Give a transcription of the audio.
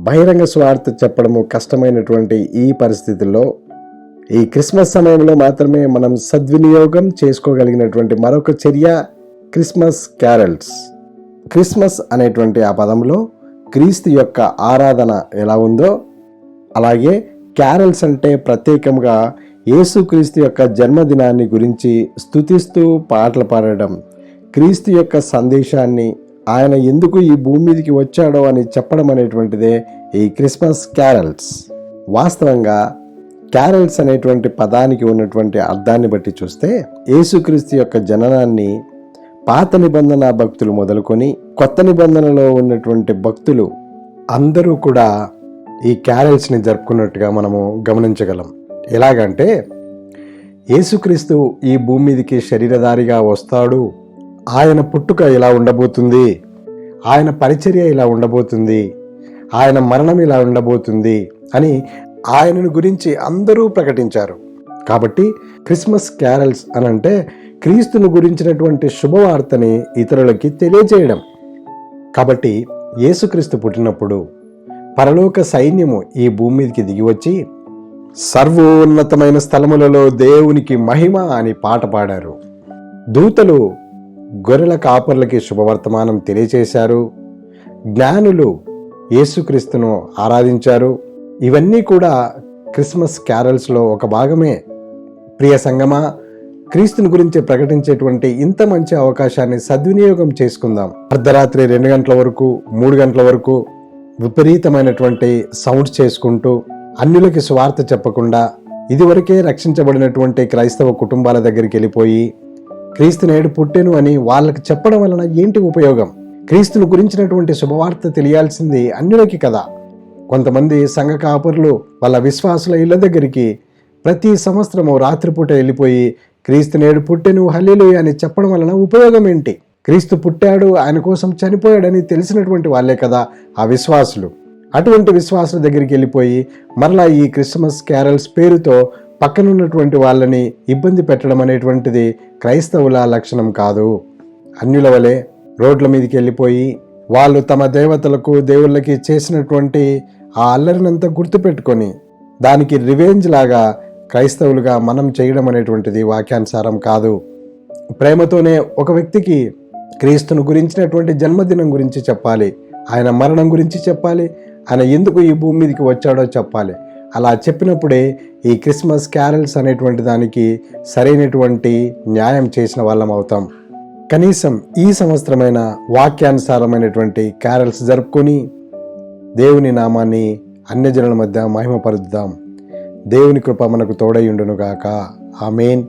బహిరంగ స్వార్థ చెప్పడము కష్టమైనటువంటి ఈ పరిస్థితుల్లో ఈ క్రిస్మస్ సమయంలో మాత్రమే మనం సద్వినియోగం చేసుకోగలిగినటువంటి మరొక చర్య క్రిస్మస్ క్యారల్స్. క్రిస్మస్ అనేటువంటి ఆ పదంలో క్రీస్తు యొక్క ఆరాధన ఎలా ఉందో అలాగే క్యారల్స్ అంటే ప్రత్యేకంగా యేసుక్రీస్తు యొక్క జన్మదినాన్ని గురించి స్తుతిస్తూ పాటలు పాడడం, క్రీస్తు యొక్క సందేశాన్ని, ఆయన ఎందుకు ఈ భూమి మీదకి వచ్చాడో అని చెప్పడం అనేటువంటిదే ఈ క్రిస్మస్ క్యారల్స్. వాస్తవంగా క్యారల్స్ అనేటువంటి పదానికి ఉన్నటువంటి అర్థాన్ని బట్టి చూస్తే యేసుక్రీస్తు యొక్క జననాన్ని పాత నిబంధన భక్తులు మొదలుకొని కొత్త నిబంధనలో ఉన్నటువంటి భక్తులు అందరూ కూడా ఈ క్యారల్స్ని జరుపుకున్నట్టుగా మనము గమనించగలం. ఎలాగంటే యేసుక్రీస్తు ఈ భూమి మీదకి శరీరధారిగా వస్తాడు, ఆయన పుట్టుక ఇలా ఉండబోతుంది, ఆయన పరిచర్య ఇలా ఉండబోతుంది, ఆయన మరణం ఇలా ఉండబోతుంది అని ఆయనను గురించి అందరూ ప్రకటించారు. కాబట్టి క్రిస్మస్ క్యారల్స్ అనంటే క్రీస్తును గురించినటువంటి శుభవార్తని ఇతరులకి తెలియజేయడం. కాబట్టి యేసుక్రీస్తు పుట్టినప్పుడు పరలోక సైన్యము ఈ భూమి మీదకి దిగివచ్చి సర్వోన్నతమైన స్థలములలో దేవునికి మహిమ అని పాట పాడారు. దూతలు గొర్రెల కాపర్లకి శుభవర్తమానం తెలియచేశారు. జ్ఞానులు యేసుక్రీస్తును ఆరాధించారు. ఇవన్నీ కూడా క్రిస్మస్ క్యారల్స్లో ఒక భాగమే. ప్రియ సంగమా, క్రీస్తుని గురించి ప్రకటించేటువంటి ఇంత మంచి అవకాశాన్ని సద్వినియోగం చేసుకుందాం. అర్ధరాత్రి 2 గంటల వరకు 3 గంటల వరకు విపరీతమైనటువంటి సౌండ్స్ చేసుకుంటూ అన్యులకి స్వార్థ చెప్పకుండా ఇదివరకే రక్షించబడినటువంటి క్రైస్తవ కుటుంబాల దగ్గరికి వెళ్ళిపోయి క్రీస్తు నేడు పుట్టెను అని వాళ్ళకి చెప్పడం వలన ఏంటి ఉపయోగం? క్రీస్తును గురించినటువంటి శుభవార్త తెలియాల్సింది అన్యులకి కదా. కొంతమంది సంఘ కాపరులు వాళ్ళ విశ్వాసుల ఇళ్ల దగ్గరికి ప్రతి సంవత్సరము రాత్రిపూట వెళ్ళిపోయి క్రీస్తు నేడు పుట్టెను హల్లెలూయా అని చెప్పడం వలన ఉపయోగం ఏంటి? క్రీస్తు పుట్టాడు, ఆయన కోసం చనిపోయాడని తెలిసినటువంటి వాళ్ళే కదా ఆ విశ్వాసులు. అటువంటి విశ్వాసుల దగ్గరికి వెళ్ళిపోయి మరలా ఈ క్రిస్మస్ క్యారల్స్ పేరుతో పక్కనున్నటువంటి వాళ్ళని ఇబ్బంది పెట్టడం అనేటువంటిది క్రైస్తవుల లక్షణం కాదు. అన్యుల వలె రోడ్ల మీదకి వెళ్ళిపోయి వాళ్ళు తమ దేవతలకు దేవుళ్ళకి చేసినటువంటి ఆ అల్లరినంతా గుర్తుపెట్టుకొని దానికి రివెంజ్ లాగా క్రైస్తవులుగా మనం చేయడం అనేటువంటిది వాక్యానుసారం కాదు. ప్రేమతోనే ఒక వ్యక్తికి క్రీస్తును గురించినటువంటి జన్మదినం గురించి చెప్పాలి, ఆయన మరణం గురించి చెప్పాలి, ఆయన ఎందుకు ఈ భూమి మీదకి వచ్చాడో చెప్పాలి. అలా చెప్పినప్పుడే ఈ క్రిస్మస్ క్యారల్స్ అనేటువంటి దానికి సరైనటువంటి న్యాయం చేసిన వాళ్ళం అవుతాం. కనీసం ఈ సంవత్సరమైన వాక్యానుసారమైనటువంటి క్యారల్స్ జరుపుకొని దేవుని నామాన్ని అన్యజనుల మధ్య మహిమపరుద్దాం. దేవుని కృప మనకు తోడై ఉండునుగాక. ఆమేన్.